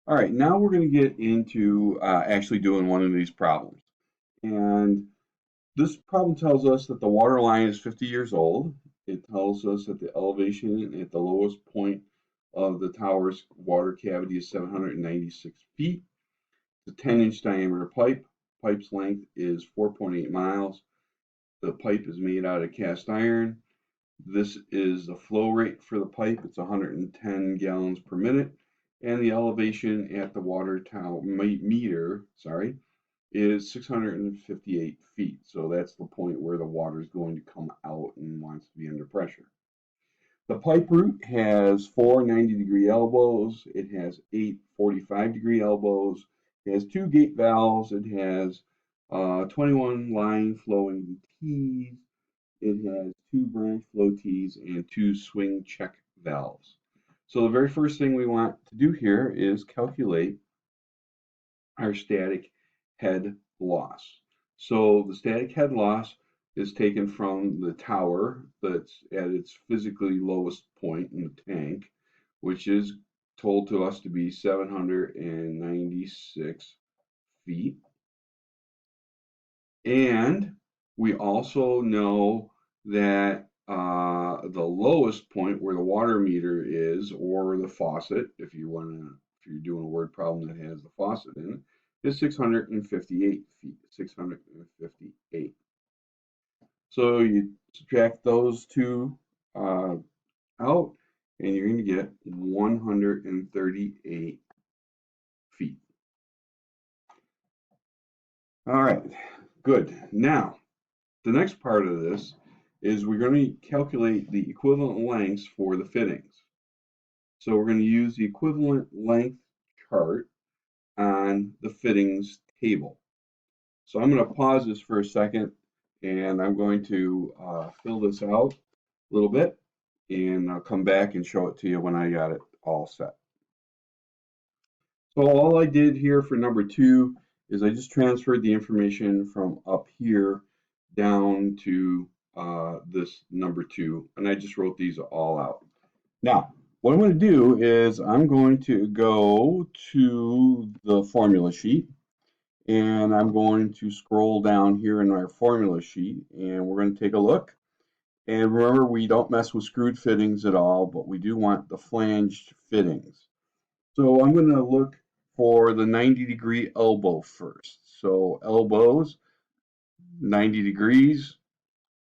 All right, now we're going to get into actually doing one of these problems. And this problem tells us that the water line is 50 years old. It tells us that the elevation at the lowest point of the tower's water cavity is 796 feet. It's a 10-inch diameter pipe. Pipe's length is 4.8 miles. The pipe is made out of cast iron. This is the flow rate for the pipe. It's 110 gallons per minute. And the elevation at the water tower meter, is 658 feet. So that's the point where the water is going to come out and wants to be under pressure. The pipe root has four 90-degree elbows. It has eight 45-degree elbows. It has two gate valves. It has 21 line flowing tees. It has two branch flow tees and two swing check valves. So the very first thing we want to do here is calculate our static head loss. So the static head loss is taken from the tower that's at its physically lowest point in the tank, which is told to us to be 796 feet. And we also know that the lowest point where the water meter is, or the faucet, if you're doing a word problem that has the faucet in it, is 658 feet. 658. So you subtract those two out, and you're going to get 138 feet. All right, good. Now, the next part of this is we're going to calculate the equivalent lengths for the fittings. So we're going to use the equivalent length chart on the fittings table. So I'm going to pause this for a second and I'm going to fill this out a little bit and I'll come back and show it to you when I got it all set. So all I did here for number 2 is I just transferred the information from up here down to this number 2, and I just wrote these all out. Now, what I'm going to do is I'm going to go to the formula sheet, and I'm going to scroll down here in our formula sheet, and we're going to take a look. And remember, we don't mess with screwed fittings at all, but we do want the flanged fittings. So I'm going to look for the 90-degree elbow first. So elbows, 90 degrees.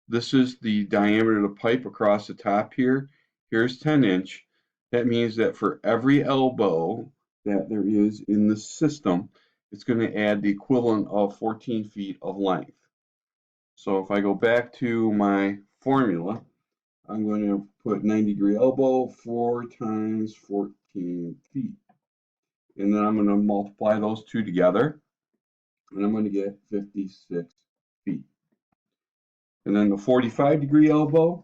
This is the diameter of the pipe across the top here. Here's 10-inch. That means that for every elbow that there is in the system, it's going to add the equivalent of 14 feet of length. So if I go back to my formula, I'm going to put 90-degree elbow 4 times 14 feet. And then I'm going to multiply those two together, and I'm going to get 56 feet. And then the 45-degree elbow,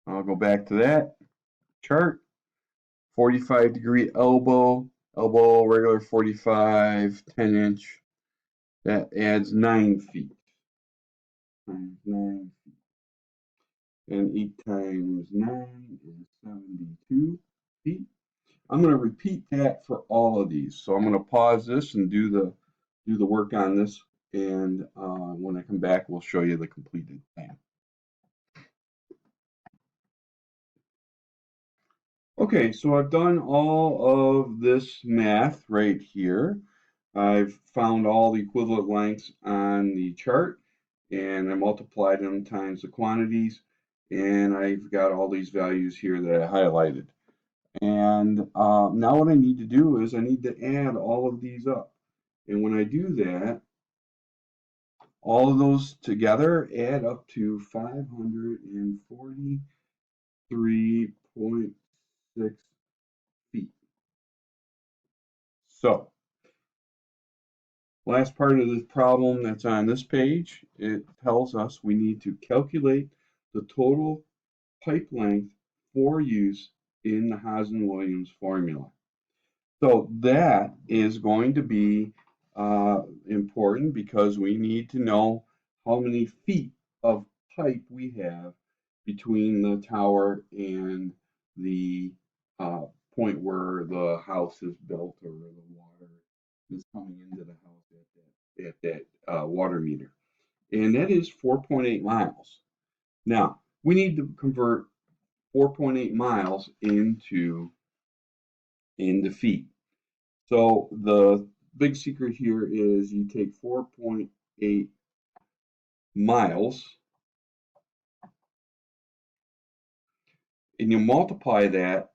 I'll go back to that chart. 45-degree elbow, regular 45, 10-inch, that adds 9 feet. Times 9 feet. And 8 times 9 is 72 feet. I'm going to repeat that for all of these. So I'm going to pause this and do the work on this. And when I come back, we'll show you the completed plan. Okay, so I've done all of this math right here. I've found all the equivalent lengths on the chart, and I multiplied them times the quantities, and I've got all these values here that I highlighted. And now what I need to do is I need to add all of these up. And when I do that, all of those together add up to 543.6 feet. So, last part of this problem that's on this page, it tells us we need to calculate the total pipe length for use in the Hazen-Williams formula. So that is going to be important because we need to know how many feet of pipe we have between the tower and the point where the house is built or where the water is coming into the house at that water meter. And that is 4.8 miles. Now, we need to convert 4.8 miles into feet. So the big secret here is you take 4.8 miles and you multiply that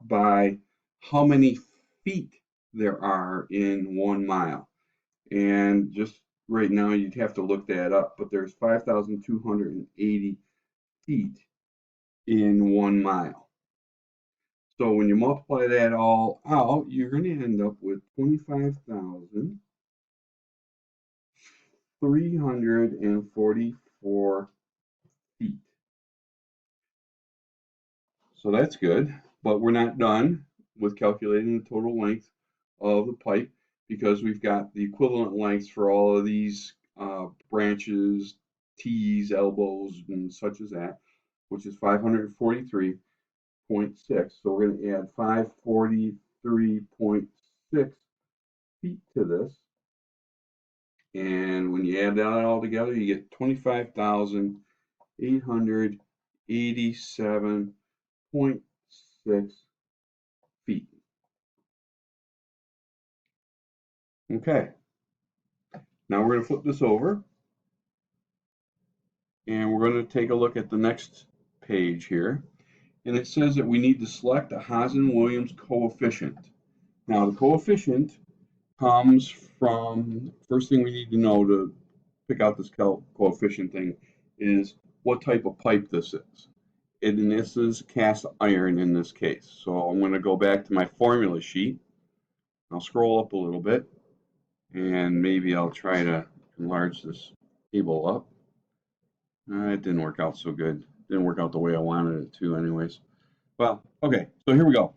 by how many feet there are in 1 mile. And just right now you'd have to look that up, but there's 5,280 feet in 1 mile. So when you multiply that all out, you're going to end up with 25,344 feet. So that's good, but we're not done with calculating the total length of the pipe because we've got the equivalent lengths for all of these branches, T's, elbows, and such as that, which is 543.6. So we're going to add 543.6 feet to this. And when you add that all together, you get 25,887.6 feet. Okay, now we're going to flip this over and we're going to take a look at the next page here. And it says that we need to select a Hazen-Williams coefficient. Now the coefficient comes from, first thing we need to know to pick out this coefficient thing is what type of pipe this is. And this is cast iron in this case. So I'm going to go back to my formula sheet. I'll scroll up a little bit and maybe I'll try to enlarge this table up. It didn't work out so good. Didn't work out the way I wanted it to anyways. Well, okay, so here we go.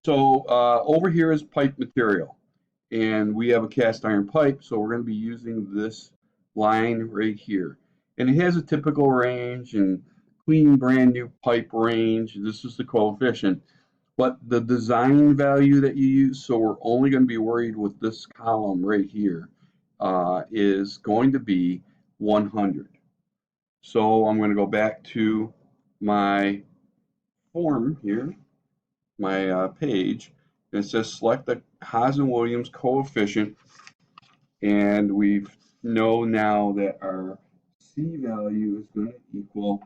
So over here is pipe material. And we have a cast iron pipe, so we're going to be using this line right here. And it has a typical range and clean brand new pipe range. This is the coefficient. But the design value that you use, so we're only going to be worried with this column right here, is going to be 100. So I'm going to go back to my form here, my page, and it says select the Hazen-Williams coefficient, and we know now that our C value is going to equal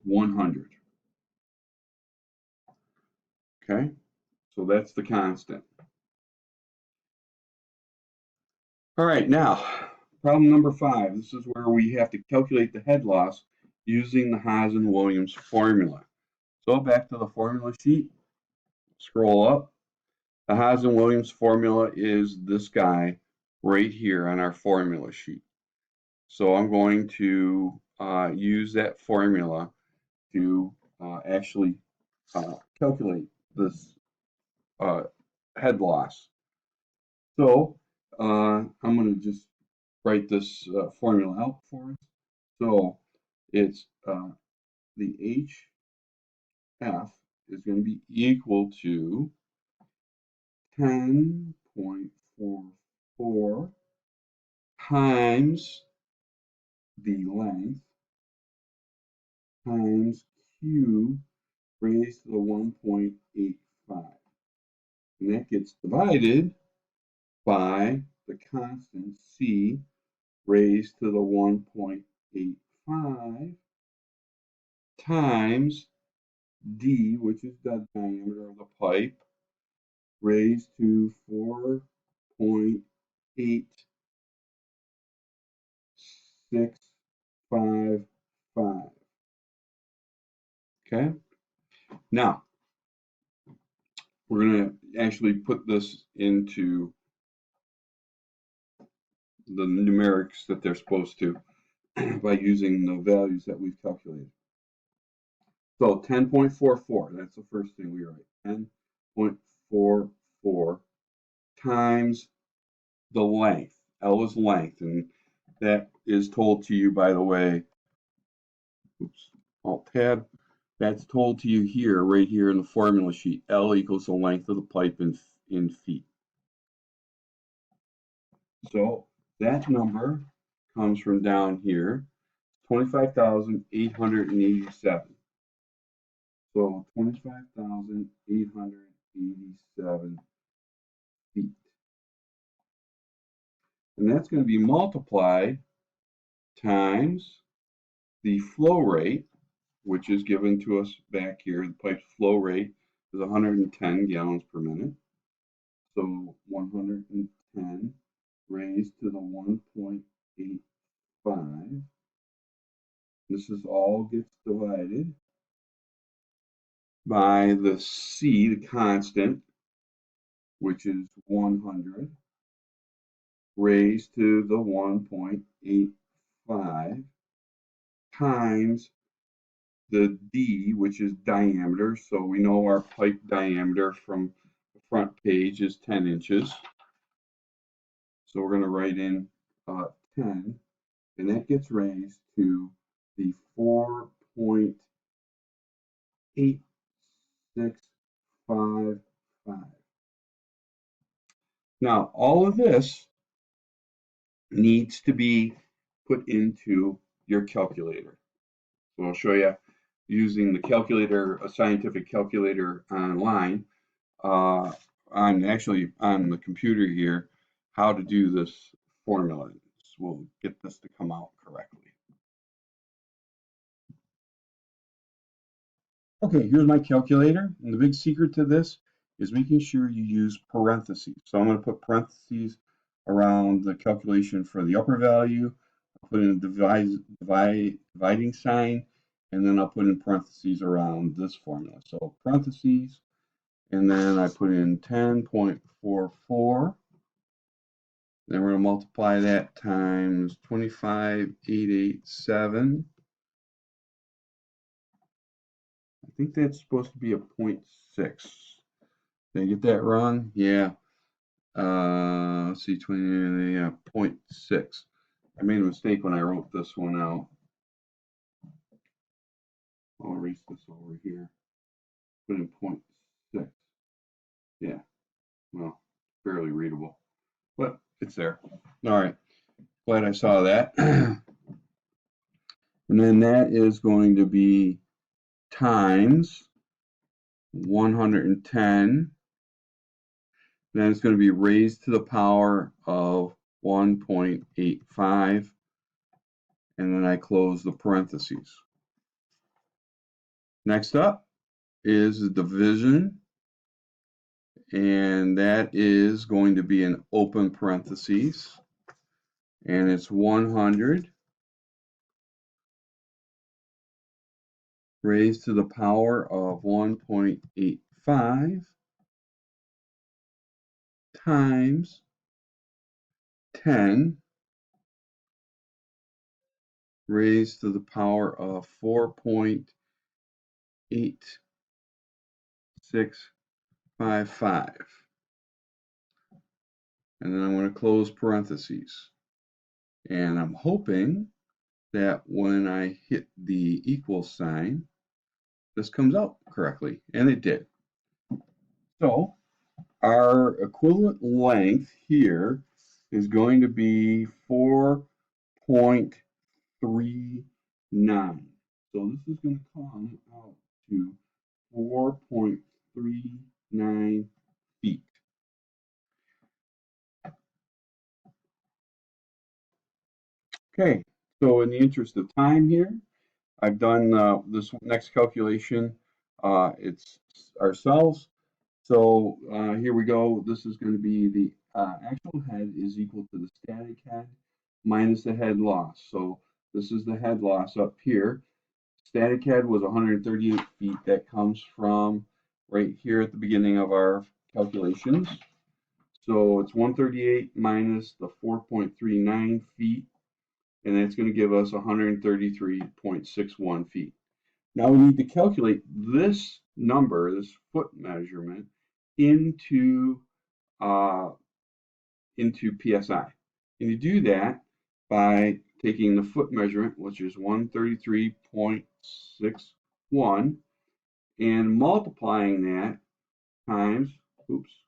100. Okay, so that's the constant. All right, now problem number 5. This is where we have to calculate the head loss using the Hazen-Williams formula. So back to the formula sheet, scroll up. The Hazen-Williams formula is this guy right here on our formula sheet. So I'm going to use that formula to actually calculate this head loss. So I'm going to just write this formula out for us. So it's the HF is going to be equal to 10.44 times the length times Q raised to the 1.85. And that gets divided by the constant C raised to the 1.85 times D, which is the diameter of the pipe, raised to 4.8655. Okay, now we're going to actually put this into the numerics that they're supposed to by using the values that we've calculated. So 10.44, that's the first thing we write. 10.44 times the length. L is length, and that is told to you, by the way, oops, Alt-Tab, That's told to you here, right here in the formula sheet. L equals the length of the pipe in feet. So that number comes from down here, 25,887. So 25,887 feet. And that's going to be multiplied times the flow rate, which is given to us back here. The pipe's flow rate is 110 gallons per minute. So 110 raised to the 1.85. This is all gets divided by the C, the constant, which is 100, raised to the 1.85 times the D, which is diameter. So we know our pipe diameter from the front page is 10 inches. So we're going to write in 10, and that gets raised to the 4.8655. Now, all of this needs to be put into your calculator. So I'll show you using the calculator, a scientific calculator online. I'm actually on the computer here, how to do this formula. So we'll get this to come out correctly. Okay, here's my calculator. And the big secret to this is making sure you use parentheses. So I'm going to put parentheses around the calculation for the upper value. I'll put in a dividing sign, and then I'll put in parentheses around this formula. So parentheses, and then I put in 10.44. Then we're going to multiply that times 25,887. I think that's supposed to be a 0.6. Did I get that wrong? Yeah. Let's see, 20, yeah, 0.6. I made a mistake when I wrote this one out. I'll erase this over here. Put in 0.6. Yeah. Well, barely readable, but it's there. All right. Glad I saw that. And then that is going to be times 110. Then it's going to be raised to the power of 1.85. And then I close the parentheses. Next up is the division. And that is going to be an open parentheses. And it's 100 raised to the power of 1.85 times 10 raised to the power of 4.8655. And then I'm going to close parentheses. And I'm hoping that when I hit the equal sign, this comes out correctly. And it did. So our equivalent length here is going to be 4.39. So this is going to come out to 4.39 feet. Okay, so in the interest of time here, I've done this next calculation. It's ourselves. So here we go. This is going to be the actual head is equal to the static head minus the head loss. So this is the head loss up here. Static head was 138 feet. That comes from right here at the beginning of our calculations. So it's 138 minus the 4.39 feet, and that's going to give us 133.61 feet. Now we need to calculate this number, this foot measurement, into PSI. And you do that by taking the foot measurement, which is 133.61, 1 and multiplying that times, oops,